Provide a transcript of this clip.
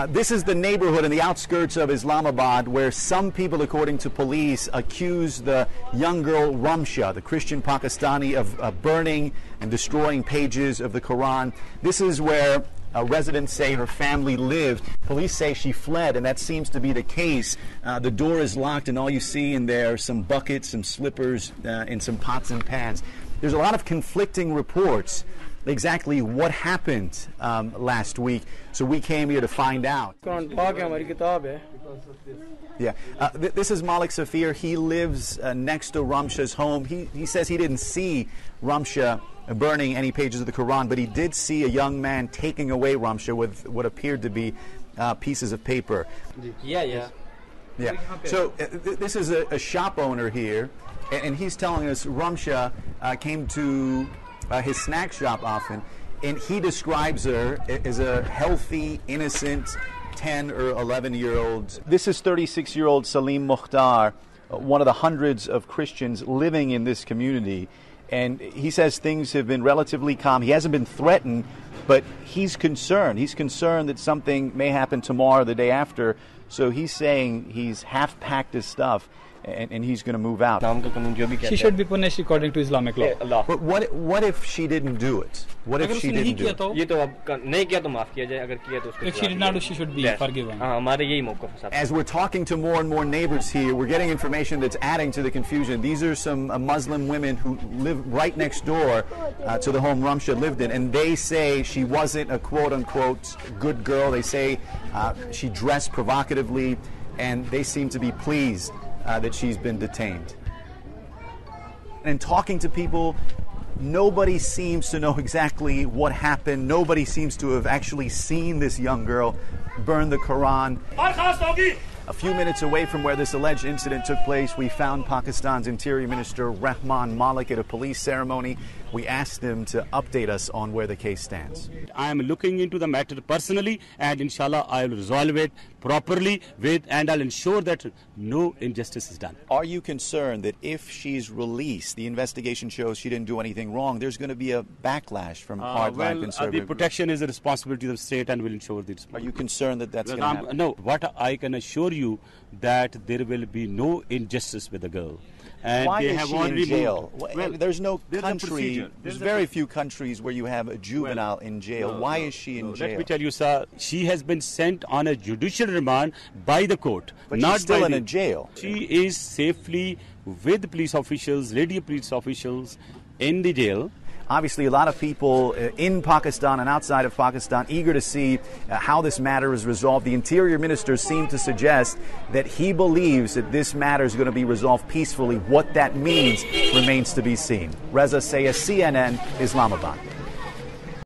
This is the neighborhood in the outskirts of Islamabad where some people, according to police, accuse the young girl Rimsha, the Christian Pakistani, of burning and destroying pages of the Quran. This is where residents say her family lived. Police say she fled, and that seems to be the case. The door is locked, and all you see in there are some buckets, some slippers, and some pots and pans. There's a lot of conflicting reports exactly what happened last week, so we came here to find out. Yeah, this is Malik Safir. He lives next to Rimsha's home. He says he didn't see Rimsha burning any pages of the Quran, but he did see a young man taking away Rimsha with what appeared to be pieces of paper. Yeah. So this is a shop owner here, and he's telling us Rimsha came to his snack shop often, and he describes her as a healthy, innocent 10 or 11-year-old. This is 36-year-old Salim Mukhtar, one of the hundreds of Christians living in this community, and he says things have been relatively calm. He hasn't been threatened, but he's concerned. He's concerned that something may happen tomorrow or the day after, so he's saying he's half-packed his stuff and he's going to move out. She should be punished according to Islamic law. But what if she didn't do it? What if she didn't do it? If she did not do, she should be forgiven. As we're talking to more and more neighbors here, we're getting information that's adding to the confusion. These are some Muslim women who live right next door to the home Rimsha lived in, and they say she wasn't a quote-unquote good girl. They say she dressed provocatively, and they seem to be pleased that she's been detained. And talking to people, nobody seems to know exactly what happened. Nobody seems to have actually seen this young girl burn the Quran. A few minutes away from where this alleged incident took place, we found Pakistan's Interior Minister Rahman Malik at a police ceremony. We asked him to update us on where the case stands. I am looking into the matter personally, and inshallah I will resolve it properly and I'll ensure that no injustice is done. Are you concerned that if she's released, the investigation shows she didn't do anything wrong, there's going to be a backlash from hardline conservative the protection is a responsibility of the state and will ensure this. Are you concerned that that's going to happen? No, what I can assure you that there will be no injustice with the girl. And why is she in jail? There's no country, there's very few countries where you have a juvenile in jail. Why is she in jail? Let me tell you, sir, she has been sent on a judicial remand by the court. But not she's still by in a jail. She is safely with police officials, radio police officials in the jail. Obviously, a lot of people in Pakistan and outside of Pakistan eager to see how this matter is resolved. The Interior Minister seemed to suggest that he believes that this matter is going to be resolved peacefully. What that means remains to be seen. Reza Sayed, CNN, Islamabad.